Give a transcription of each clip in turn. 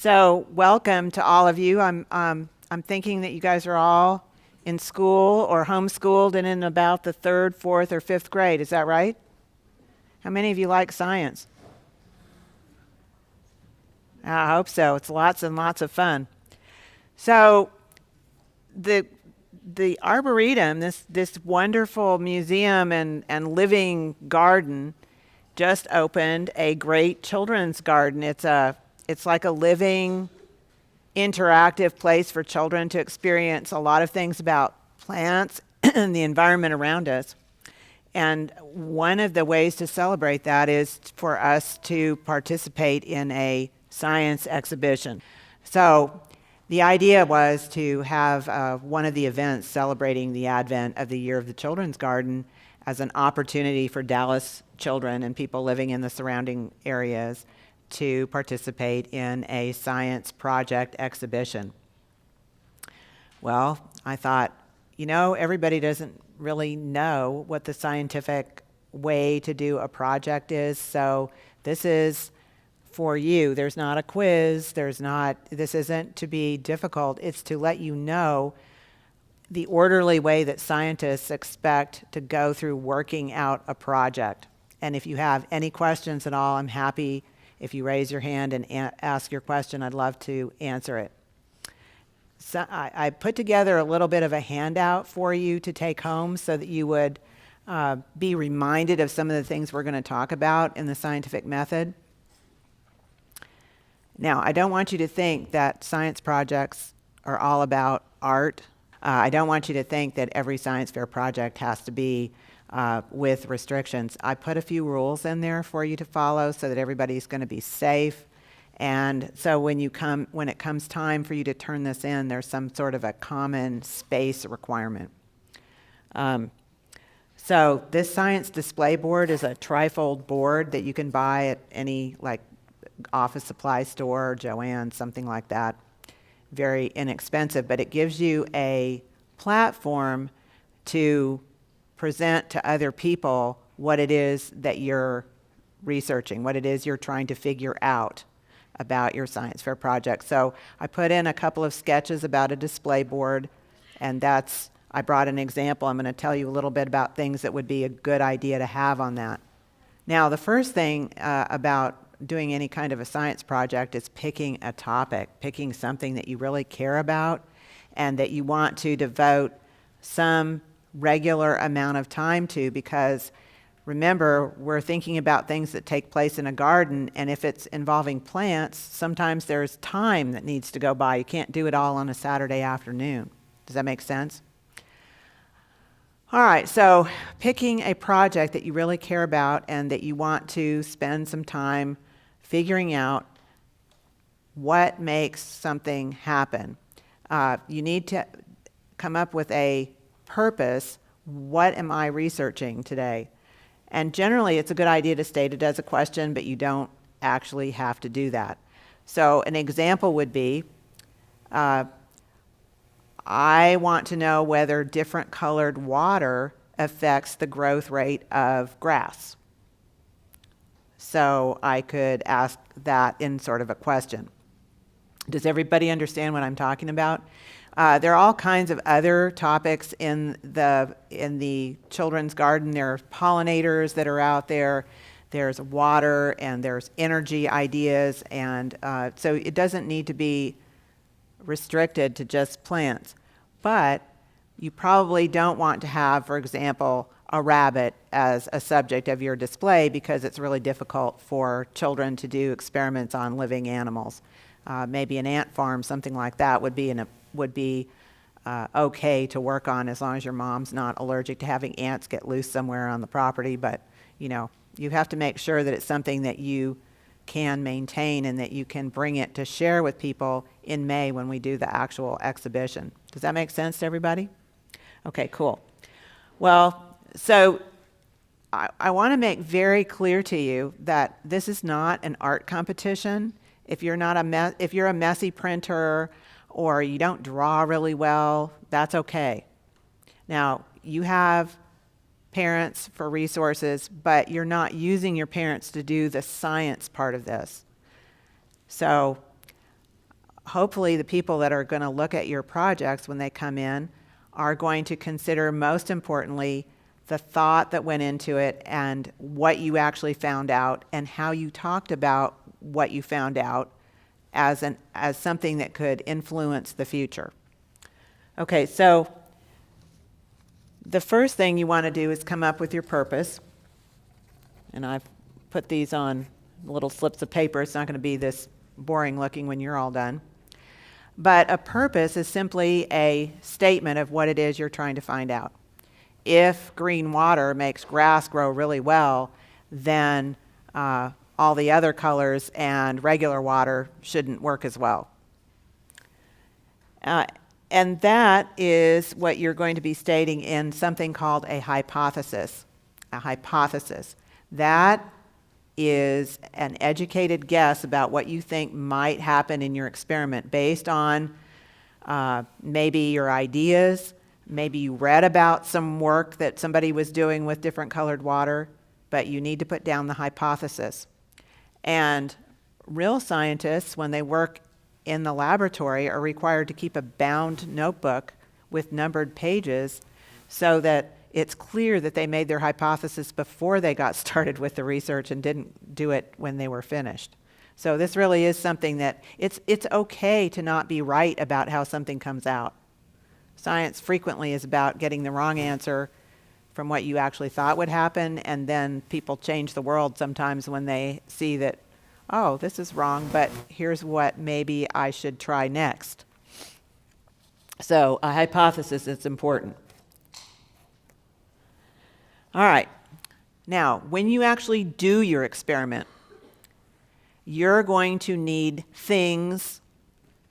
So, welcome to all of you. I'm thinking that you guys are all in school or homeschooled and in about the third, fourth, or fifth grade. Is that right? How many of you like science? I hope so. It's lots and lots of fun. So, the Arboretum, this wonderful museum and living garden, just opened a great children's garden. It's like a living, interactive place for children to experience a lot of things about plants and the environment around us. And one of the ways to celebrate that is for us to participate in a science exhibition. So the idea was to have one of the events celebrating the advent of the Year of the Children's Garden as an opportunity for Dallas children and people living in the surrounding areas to participate in a science project exhibition. Well, I thought, everybody doesn't really know what the scientific way to do a project is, so this is for you. There's not a quiz, this isn't to be difficult, it's to let you know the orderly way that scientists expect to go through working out a project. And if you have any questions at all, I'm happy if you raise your hand and ask your question. I'd love to answer it. So I put together a little bit of a handout for you to take home so that you would be reminded of some of the things we're going to talk about in the scientific method. Now, I don't want you to think that science projects are all about art. I don't want you to think that every science fair project has to be with restrictions. I put a few rules in there for you to follow so that everybody's going to be safe. And so when it comes time for you to turn this in, there's some sort of a common space requirement. So this science display board is a trifold board that you can buy at any office supply store, Joann's, something like that. Very inexpensive, but it gives you a platform to present to other people what it is that you're researching, what it is you're trying to figure out about your science fair project. So I put in a couple of sketches about a display board, and I brought an example. I'm going to tell you a little bit about things that would be a good idea to have on that. Now, the first thing about doing any kind of a science project is picking a topic, picking something that you really care about and that you want to devote some regular amount of time to, because remember, we're thinking about things that take place in a garden, and if it's involving plants, sometimes there's time that needs to go by. You can't do it all on a Saturday afternoon. Does that make sense? All right, so picking a project that you really care about and that you want to spend some time figuring out what makes something happen. You need to come up with a purpose. What am I researching today? And generally, it's a good idea to state it as a question, but you don't actually have to do that. So an example would be, I want to know whether different colored water affects the growth rate of grass. So I could ask that in sort of a question. Does everybody understand what I'm talking about? There are all kinds of other topics in the children's garden. There are pollinators that are out there. There's water and there's energy ideas, and so it doesn't need to be restricted to just plants. But you probably don't want to have, for example, a rabbit as a subject of your display because it's really difficult for children to do experiments on living animals. Maybe an ant farm, something like that would be okay to work on as long as your mom's not allergic to having ants get loose somewhere on the property. But you have to make sure that it's something that you can maintain and that you can bring it to share with people in May when we do the actual exhibition. Does that make sense to everybody? Okay, cool. Well, so I want to make very clear to you that this is not an art competition. If you're a messy printer or you don't draw really well, that's okay. Now, you have parents for resources, but you're not using your parents to do the science part of this. So hopefully the people that are going to look at your projects when they come in are going to consider, most importantly, the thought that went into it and what you actually found out and how you talked about what you found out as something that could influence the future. Okay, so the first thing you want to do is come up with your purpose. And I've put these on little slips of paper. It's not going to be this boring looking when you're all done. But a purpose is simply a statement of what it is you're trying to find out. If green water makes grass grow really well, then all the other colors and regular water shouldn't work as well. And that is what you're going to be stating in something called a hypothesis. A hypothesis. That is an educated guess about what you think might happen in your experiment based on maybe your ideas, maybe you read about some work that somebody was doing with different colored water, but you need to put down the hypothesis. And real scientists, when they work in the laboratory, are required to keep a bound notebook with numbered pages so that it's clear that they made their hypothesis before they got started with the research and didn't do it when they were finished. So this really is something that it's okay to not be right about how something comes out. Science frequently is about getting the wrong answer from what you actually thought would happen, and then people change the world sometimes when they see that, oh, this is wrong, but here's what maybe I should try next. So a hypothesis is important. All right. Now, when you actually do your experiment, you're going to need things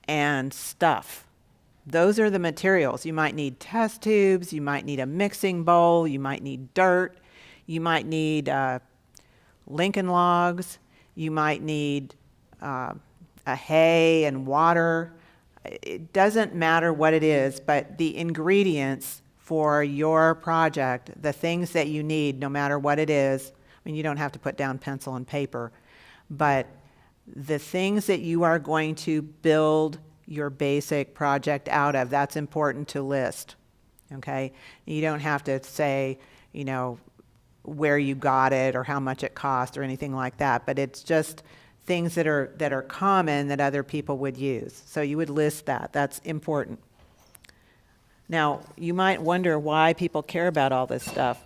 and stuff. Those are the materials. You might need test tubes, you might need a mixing bowl, you might need dirt, you might need Lincoln logs, you might need a hay and water. It doesn't matter what it is, but the ingredients for your project, the things that you need, no matter what it is. I mean, you don't have to put down pencil and paper, but the things that you are going to build your basic project out of, that's important to list, okay? You don't have to say, you know, where you got it or how much it cost or anything like that, but it's just things that are common that other people would use. So you would list that. That's important. Now, you might wonder why people care about all this stuff.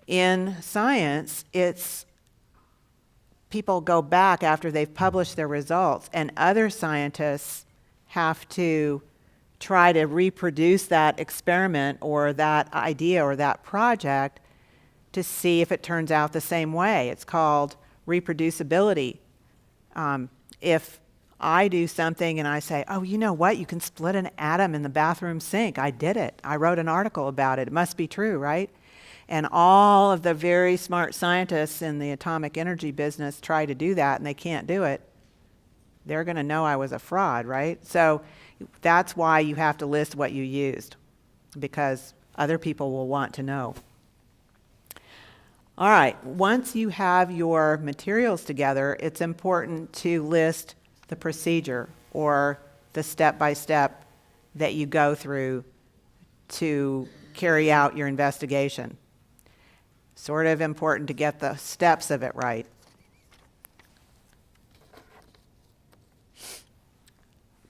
In science, it's people go back after they've published their results, and other scientists have to try to reproduce that experiment or that idea or that project to see if it turns out the same way. It's called reproducibility. If I do something and I say, oh, you know what? You can split an atom in the bathroom sink. I did it. I wrote an article about it. It must be true, right? And all of the very smart scientists in the atomic energy business try to do that, and they can't do it. They're going to know I was a fraud, right? So that's why you have to list what you used, because other people will want to know. All right, once you have your materials together, it's important to list the procedure or the step-by-step that you go through to carry out your investigation. Sort of important to get the steps of it right.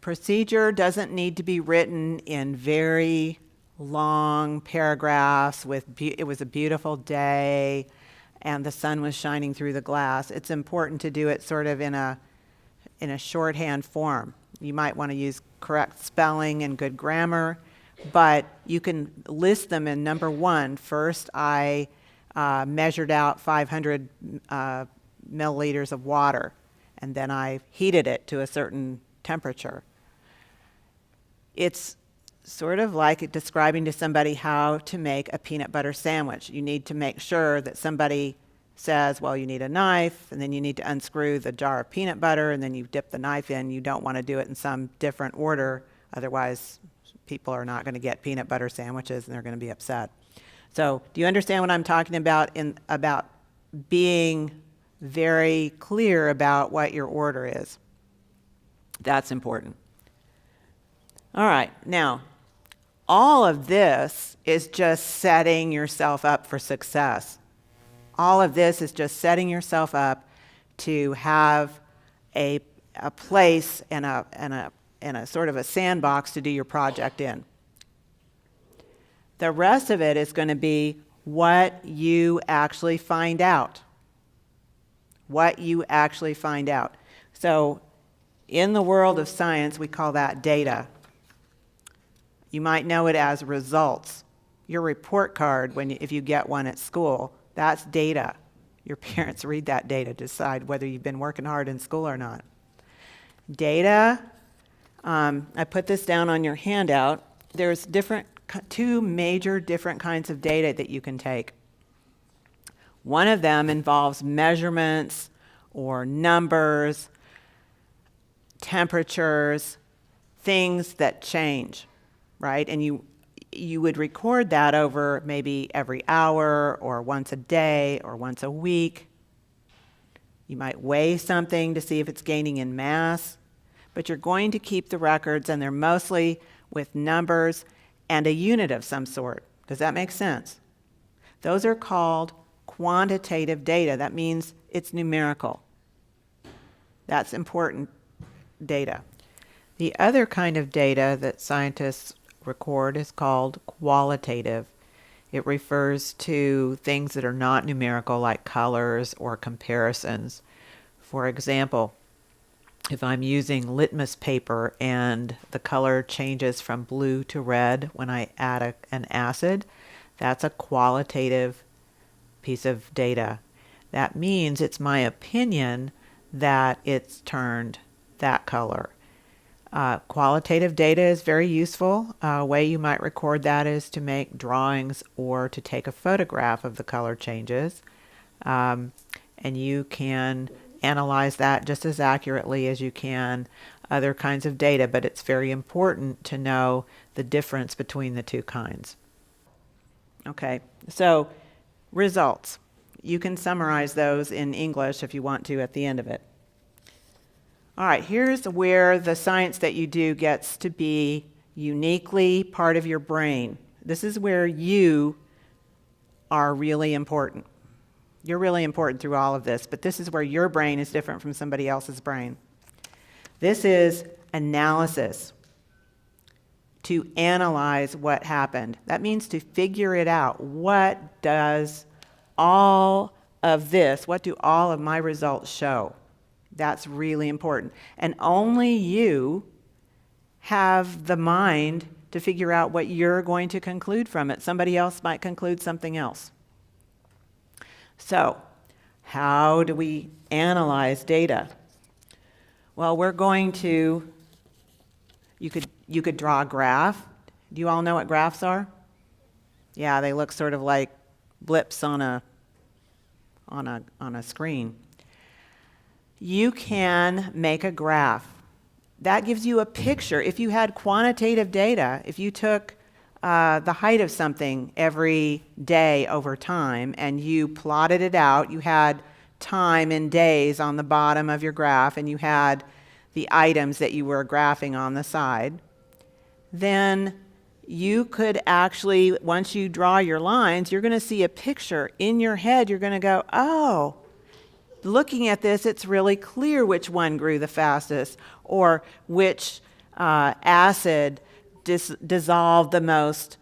Procedure doesn't need to be written in very long paragraphs with it was a beautiful day and the sun was shining through the glass. It's important to do it sort of in a shorthand form. You might want to use correct spelling and good grammar, but you can list them in number one. First, I measured out 500 milliliters of water, and then I heated it to a certain temperature. It's sort of like describing to somebody how to make a peanut butter sandwich. You need to make sure that somebody says, well, you need a knife, and then you need to unscrew the jar of peanut butter, and then you dip the knife in. You don't want to do it in some different order, otherwise people are not going to get peanut butter sandwiches and they're going to be upset. So do you understand what I'm talking about about being very clear about what your order is? That's important. All right, now, all of this is just setting yourself up for success. All of this is just setting yourself up to have a place and a sort of a sandbox to do your project in. The rest of it is going to be what you actually find out. What you actually find out. So in the world of science, we call that data. You might know it as results. Your report card, if you get one at school, that's data. Your parents read that data to decide whether you've been working hard in school or not. Data, I put this down on your handout. There's two major different kinds of data that you can take. One of them involves measurements or numbers, temperatures, things that change, right? And you would record that over maybe every hour or once a day or once a week. You might weigh something to see if it's gaining in mass, but you're going to keep the records, and they're mostly with numbers and a unit of some sort. Does that make sense? Those are called quantitative data. That means it's numerical. That's important data. The other kind of data that scientists record is called qualitative. It refers to things that are not numerical, like colors or comparisons. For example, if I'm using litmus paper and the color changes from blue to red when I add an acid, that's a qualitative piece of data. That means it's my opinion that it's turned that color. Qualitative data is very useful. A way you might record that is to make drawings or to take a photograph of the color changes. And you can analyze that just as accurately as you can other kinds of data, but it's very important to know the difference between the two kinds. Okay, so results. You can summarize those in English if you want to at the end of it. All right, here's where the science that you do gets to be uniquely part of your brain. This is where you are really important. You're really important through all of this, but this is where your brain is different from somebody else's brain. This is analysis. To analyze what happened. That means to figure it out. What does all of this, what do all of my results show? That's really important. And only you have the mind to figure out what you're going to conclude from it. Somebody else might conclude something else. So, how do we analyze data? Well, we're going to, you could draw a graph. Do you all know what graphs are? Yeah, they look sort of like blips on a screen. You can make a graph. That gives you a picture. If you had quantitative data, if you took the height of something every day over time and you plotted it out, you had time in days on the bottom of your graph, and you had the items that you were graphing on the side, then you could actually, once you draw your lines, you're going to see a picture in your head. You're going to go, oh, looking at this, it's really clear which one grew the fastest, or which acid dissolved the most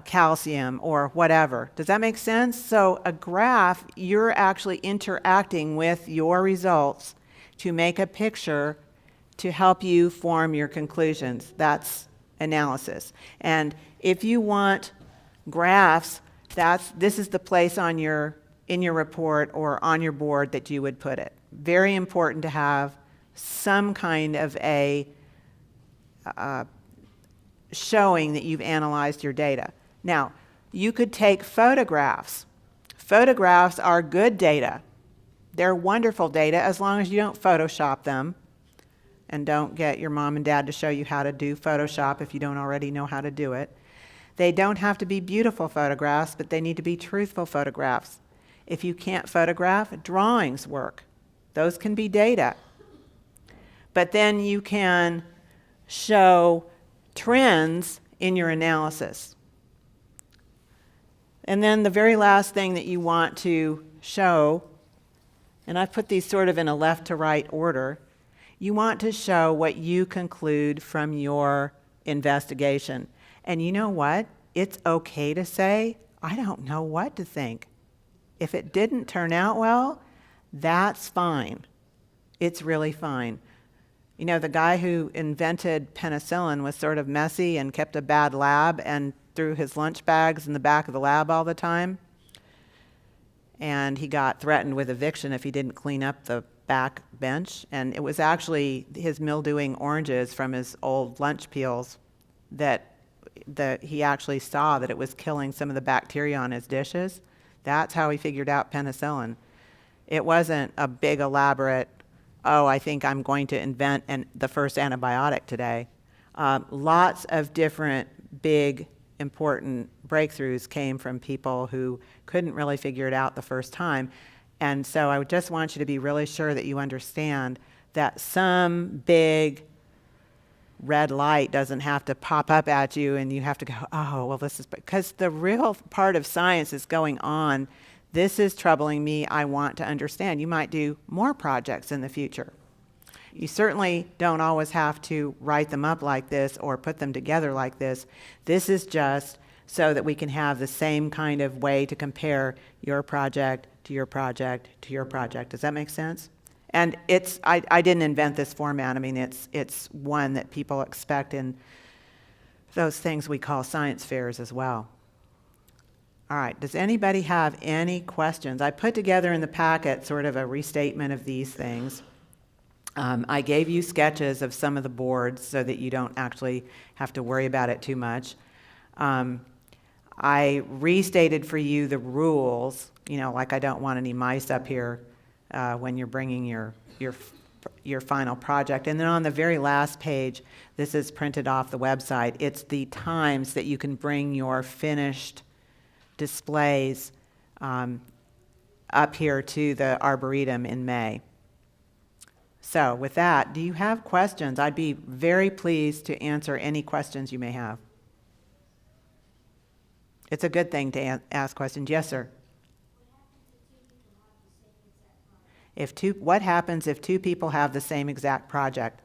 calcium, or whatever. Does that make sense? So a graph, you're actually interacting with your results to make a picture to help you form your conclusions. That's analysis. And if you want graphs, this is the place in your report or on your board that you would put it. Very important to have some kind of a showing that you've analyzed your data. Now, you could take photographs. Photographs are good data. They're wonderful data as long as you don't Photoshop them, and don't get your mom and dad to show you how to do Photoshop if you don't already know how to do it. They don't have to be beautiful photographs, but they need to be truthful photographs. If you can't photograph, drawings work. Those can be data. but then you can show trends in your analysis. And then the very last thing that you want to show, and I've put these sort of in a left to right order, you want to show what you conclude from your investigation. And you know what? It's okay to say, I don't know what to think. If it didn't turn out well, that's fine. It's really fine. You know, the guy who invented penicillin was sort of messy and kept a bad lab and threw his lunch bags in the back of the lab all the time. And he got threatened with eviction if he didn't clean up the back bench. And it was actually his mildewing oranges from his old lunch peels that he actually saw that it was killing some of the bacteria on his dishes. That's how he figured out penicillin. It wasn't a big elaborate, oh, I think I'm going to invent the first antibiotic today. Lots of different big, important breakthroughs came from people who couldn't really figure it out the first time. And so I just want you to be really sure that you understand that some big red light doesn't have to pop up at you and you have to go, oh, well, this is, because the real part of science is going on. This is troubling me. I want to understand. You might do more projects in the future. You certainly don't always have to write them up like this or put them together like this. This is just so that we can have the same kind of way to compare your project to your project to your project. Does that make sense? And I didn't invent this format. I mean, it's one that people expect in those things we call science fairs as well. All right, does anybody have any questions? I put together in the packet sort of a restatement of these things. I gave you sketches of some of the boards so that you don't actually have to worry about it too much. I restated for you the rules, you know, like I don't want any mice up here when you're bringing your final project. And then on the very last page, this is printed off the website. It's the times that you can bring your finished displays up here to the Arboretum in May. So with that, do you have questions? I'd be very pleased to answer any questions you may have. It's a good thing to ask questions. Yes, sir. What happens if two people have the same exact project?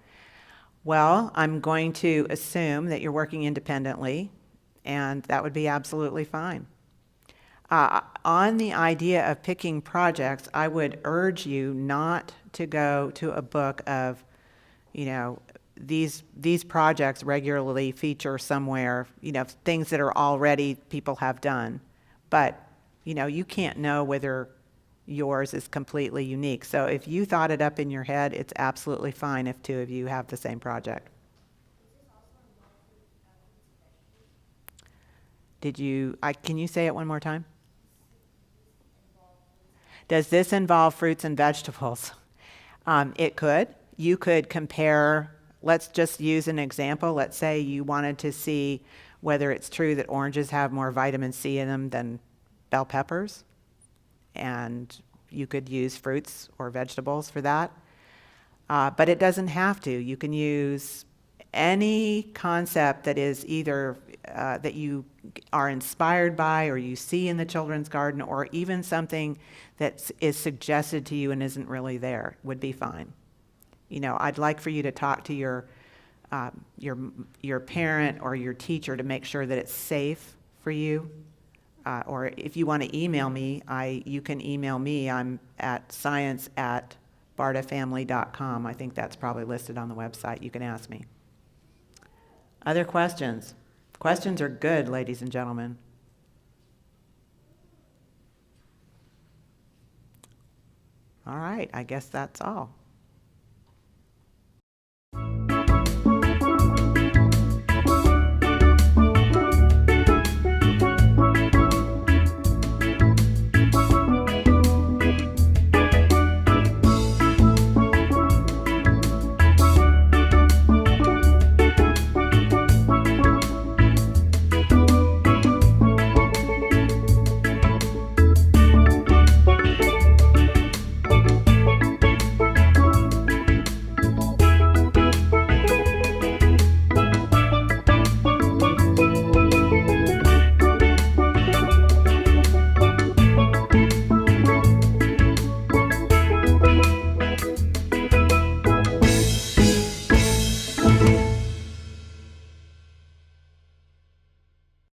Well, I'm going to assume that you're working independently, and that would be absolutely fine. On the idea of picking projects, I would urge you not to go to a book of, you know, these projects regularly feature somewhere, you know, things that are already people have done. But, you know, you can't know whether yours is completely unique. So if you thought it up in your head, it's absolutely fine if two of you have the same project. Can you say it one more time? Does this involve fruits and vegetables? It could. You could compare, let's just use an example. Let's say you wanted to see whether it's true that oranges have more vitamin C in them than bell peppers. And you could use fruits or vegetables for that. But it doesn't have to. You can use any concept that is either that you are inspired by or you see in the children's garden, or even something that is suggested to you and isn't really there would be fine. You know, I'd like for you to talk to your parent or your teacher to make sure that it's safe for you. Or if you want to email me, you can email me. I'm at science@bartafamily.com. I think that's probably listed on the website. You can ask me. Other questions? Questions are good, ladies and gentlemen. All right, I guess that's all.